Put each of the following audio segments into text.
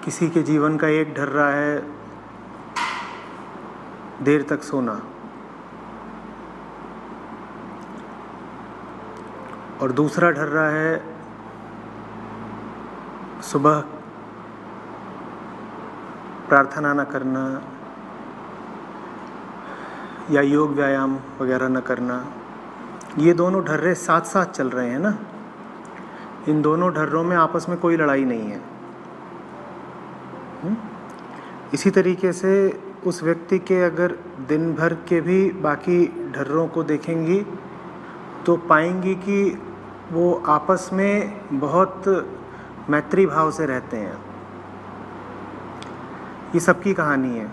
किसी के जीवन का एक ढर्रा है देर तक सोना, और दूसरा ढर्रा है सुबह प्रार्थना न करना या योग व्यायाम वगैरह न करना। ये दोनों ढर्रे साथ साथ चल रहे हैं ना। इन दोनों ढर्रों में आपस में कोई लड़ाई नहीं है। इसी तरीके से उस व्यक्ति के अगर दिन भर के भी बाकी ढर्रों को देखेंगी तो पाएंगी कि वो आपस में बहुत मैत्री भाव से रहते हैं। ये सबकी कहानी है।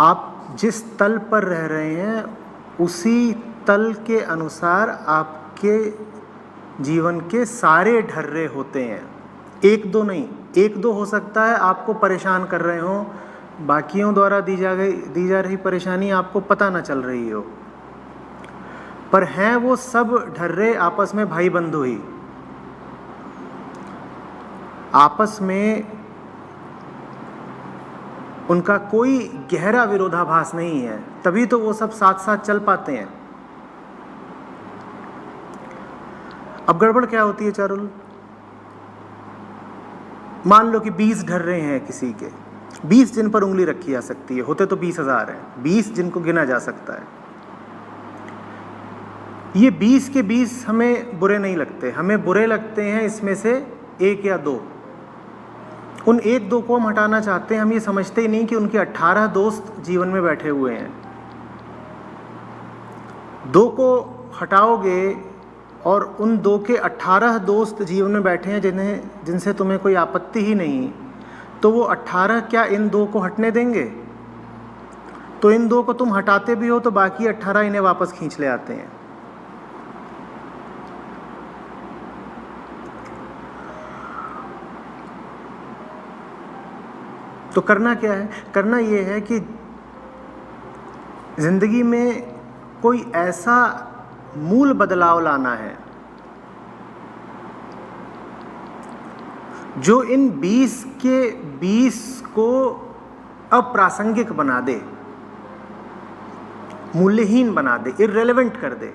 आप जिस तल पर रह रहे हैं उसी तल के अनुसार आपके जीवन के सारे ढर्रे होते हैं, एक दो नहीं। एक दो हो सकता है आपको परेशान कर रहे हो, बाकियों द्वारा दी जा रही परेशानी आपको पता न चल रही हो, पर हैं वो सब ढर्रे आपस में भाई बंधु ही। आपस में उनका कोई गहरा विरोधाभास नहीं है, तभी तो वो सब साथ साथ चल पाते हैं। अब गड़बड़ क्या होती है चारुल? मान लो कि 20 ढर्रे हैं किसी के, 20 जिन पर उंगली रखी जा सकती है, होते तो 20,000 हैं, 20 जिनको गिना जा सकता है। ये 20 के 20 हमें बुरे नहीं लगते, हमें बुरे लगते हैं इसमें से एक या दो। उन एक दो को हम हटाना चाहते हैं। हम ये समझते ही नहीं कि उनके 18 दोस्त जीवन में बैठे हुए हैं। दो को हटाओगे और उन दो के 18 दोस्त जीवन में बैठे हैं जिनसे तुम्हें कोई आपत्ति ही नहीं, तो वो 18 क्या इन दो को हटने देंगे? तो इन दो को तुम हटाते भी हो तो बाकी 18 इन्हें वापस खींच ले आते हैं। तो करना क्या है? करना ये है कि जिंदगी में कोई ऐसा मूल बदलाव लाना है जो इन 20 के 20 को अप्रासंगिक बना दे, मूल्यहीन बना दे, इररिलेवेंट कर दे।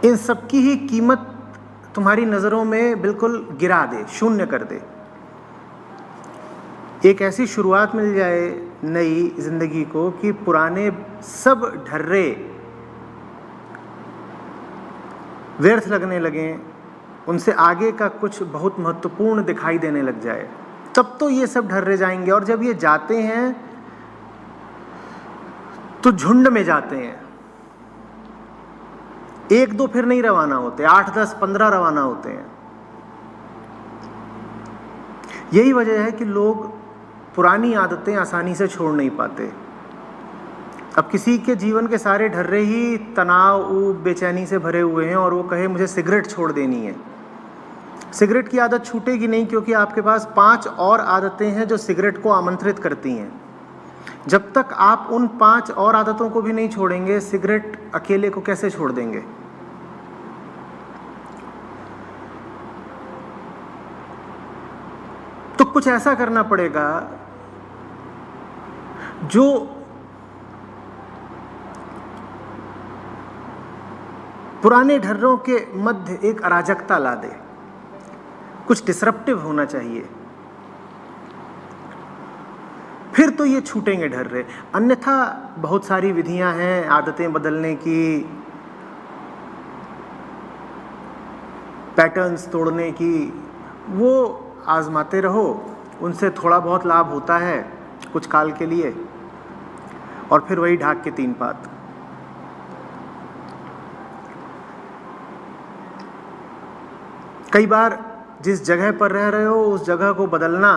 इन सबकी ही कीमत तुम्हारी नज़रों में बिल्कुल गिरा दे, शून्य कर दे। एक ऐसी शुरुआत मिल जाए नई जिंदगी को कि पुराने सब ढर्रे व्यर्थ लगने लगें, उनसे आगे का कुछ बहुत महत्वपूर्ण दिखाई देने लग जाए, तब तो ये सब ढर्रे जाएंगे। और जब ये जाते हैं तो झुंड में जाते हैं, एक दो फिर नहीं रवाना होते, 8, 10, 15 रवाना होते हैं। यही वजह है कि लोग पुरानी आदतें आसानी से छोड़ नहीं पाते। अब किसी के जीवन के सारे ढर्रे ही तनाव, ऊब, बेचैनी से भरे हुए हैं और वो कहे मुझे सिगरेट छोड़ देनी है। सिगरेट की आदत छूटेगी नहीं, क्योंकि आपके पास 5 और आदतें हैं जो सिगरेट को आमंत्रित करती हैं। जब तक आप उन 5 और आदतों को भी नहीं छोड़ेंगे, सिगरेट अकेले को कैसे छोड़ देंगे? तो कुछ ऐसा करना पड़ेगा जो पुराने ढर्रों के मध्य एक अराजकता ला दे। कुछ डिसरप्टिव होना चाहिए, फिर तो ये छूटेंगे ढर्रे। अन्यथा बहुत सारी विधियां हैं आदतें बदलने की, पैटर्न्स तोड़ने की, वो आजमाते रहो। उनसे थोड़ा बहुत लाभ होता है कुछ काल के लिए, और फिर वही ढाक के 3 पात। कई बार जिस जगह पर रह रहे हो उस जगह को बदलना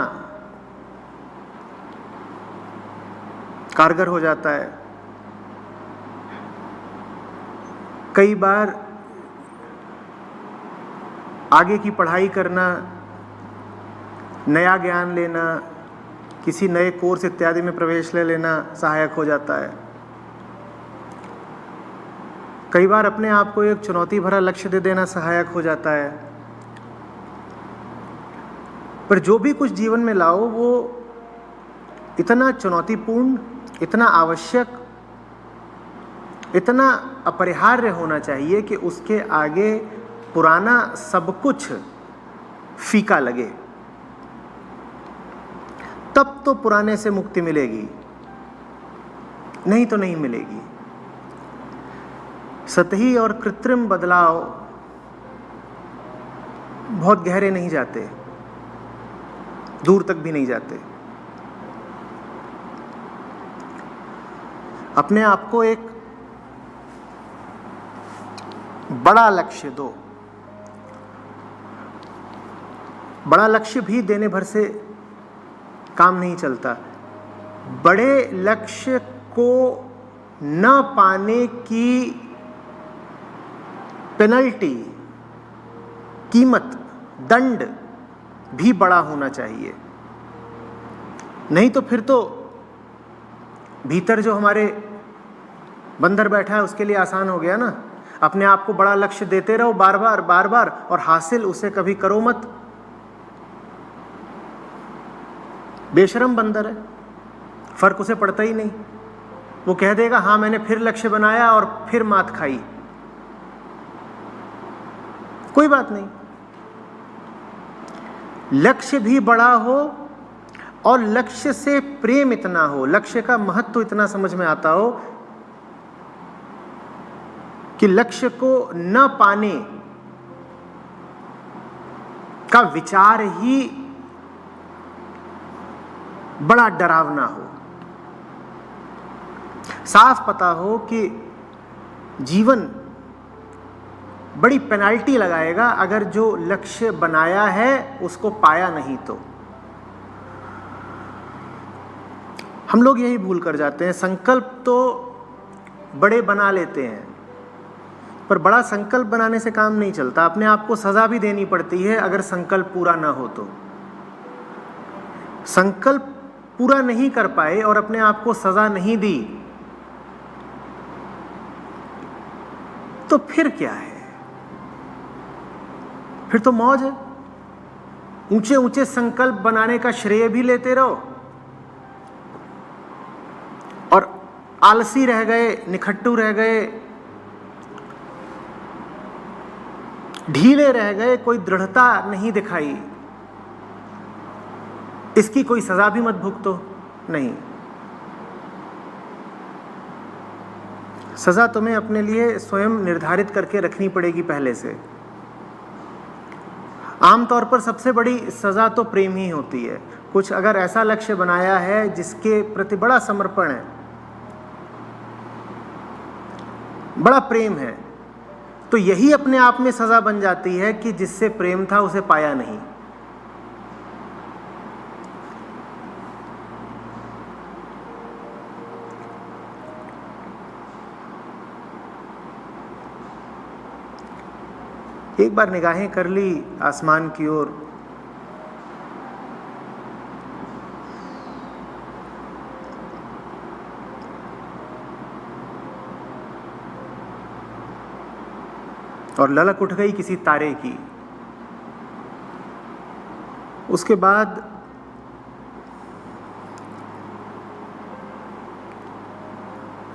कारगर हो जाता है। कई बार आगे की पढ़ाई करना, नया ज्ञान लेना, किसी नए कोर्स इत्यादि में प्रवेश ले लेना सहायक हो जाता है। कई बार अपने आप को एक चुनौती भरा लक्ष्य दे देना सहायक हो जाता है, पर जो भी कुछ जीवन में लाओ वो इतना चुनौतीपूर्ण, इतना आवश्यक, इतना अपरिहार्य होना चाहिए कि उसके आगे पुराना सब कुछ फीका लगे, तब तो पुराने से मुक्ति मिलेगी, नहीं तो नहीं मिलेगी। सतही और कृत्रिम बदलाव बहुत गहरे नहीं जाते, दूर तक भी नहीं जाते। अपने आप को एक बड़ा लक्ष्य दो। बड़ा लक्ष्य भी देने भर से काम नहीं चलता। बड़े लक्ष्य को न पाने की पेनल्टी, कीमत, दंड भी बड़ा होना चाहिए। नहीं तो फिर तो भीतर जो हमारे बंदर बैठा है उसके लिए आसान हो गया ना। अपने आप को बड़ा लक्ष्य देते रहो बार बार बार बार, और हासिल उसे कभी करो मत। बेशरम बंदर है, फर्क उसे पड़ता ही नहीं। वो कह देगा हाँ मैंने फिर लक्ष्य बनाया और फिर मात खाई, कोई बात नहीं। लक्ष्य भी बड़ा हो और लक्ष्य से प्रेम इतना हो, लक्ष्य का महत्व इतना समझ में आता हो कि लक्ष्य को न पाने का विचार ही बड़ा डरावना हो। साफ पता हो कि जीवन बड़ी पेनाल्टी लगाएगा अगर जो लक्ष्य बनाया है उसको पाया नहीं तो। हम लोग यही भूल कर जाते हैं। संकल्प तो बड़े बना लेते हैं, पर बड़ा संकल्प बनाने से काम नहीं चलता। अपने आप को सजा भी देनी पड़ती है अगर संकल्प पूरा ना हो तो। संकल्प पूरा नहीं कर पाए और अपने आप को सजा नहीं दी तो फिर क्या है? फिर तो मौज है। ऊंचे ऊंचे संकल्प बनाने का श्रेय भी लेते रहो और आलसी रह गए, निखट्टू रह गए, ढीले रह गए, कोई दृढ़ता नहीं दिखाई, इसकी कोई सजा भी मत भुगतो। नहीं, सजा तुम्हें अपने लिए स्वयं निर्धारित करके रखनी पड़ेगी पहले से। आमतौर पर सबसे बड़ी सजा तो प्रेम ही होती है। कुछ अगर ऐसा लक्ष्य बनाया है जिसके प्रति बड़ा समर्पण है, बड़ा प्रेम है, तो यही अपने आप में सजा बन जाती है कि जिससे प्रेम था उसे पाया नहीं। एक बार निगाहें कर ली आसमान की ओर, और ललक उठ गई किसी तारे की। उसके बाद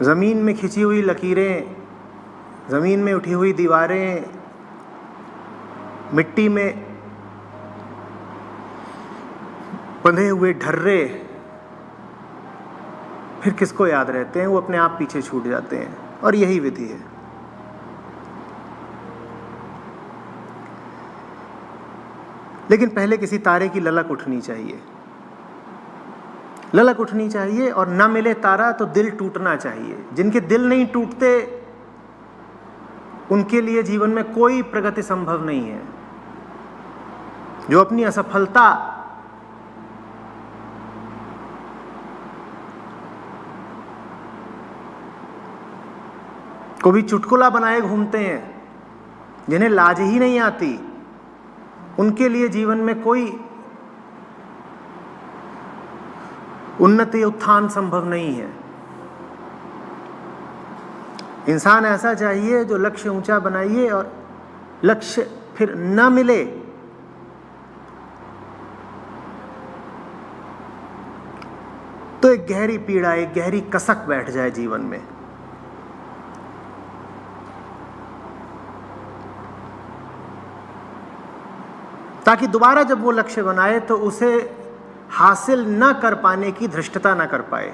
जमीन में खिंची हुई लकीरें, जमीन में उठी हुई दीवारें, मिट्टी में बंधे हुए ढर्रे फिर किसको याद रहते हैं? वो अपने आप पीछे छूट जाते हैं। और यही विधि है। लेकिन पहले किसी तारे की ललक उठनी चाहिए, ललक उठनी चाहिए, और ना मिले तारा तो दिल टूटना चाहिए। जिनके दिल नहीं टूटते उनके लिए जीवन में कोई प्रगति संभव नहीं है। जो अपनी असफलता को भी चुटकुला बनाए घूमते हैं, जिन्हें लाज ही नहीं आती, उनके लिए जीवन में कोई उन्नति उत्थान संभव नहीं है। इंसान ऐसा चाहिए जो लक्ष्य ऊंचा बनाइए और लक्ष्य फिर न मिले तो एक गहरी पीड़ा, एक गहरी कसक बैठ जाए जीवन में। ताकि दोबारा जब वो लक्ष्य बनाए तो उसे हासिल न कर पाने की धृष्टता न कर पाए।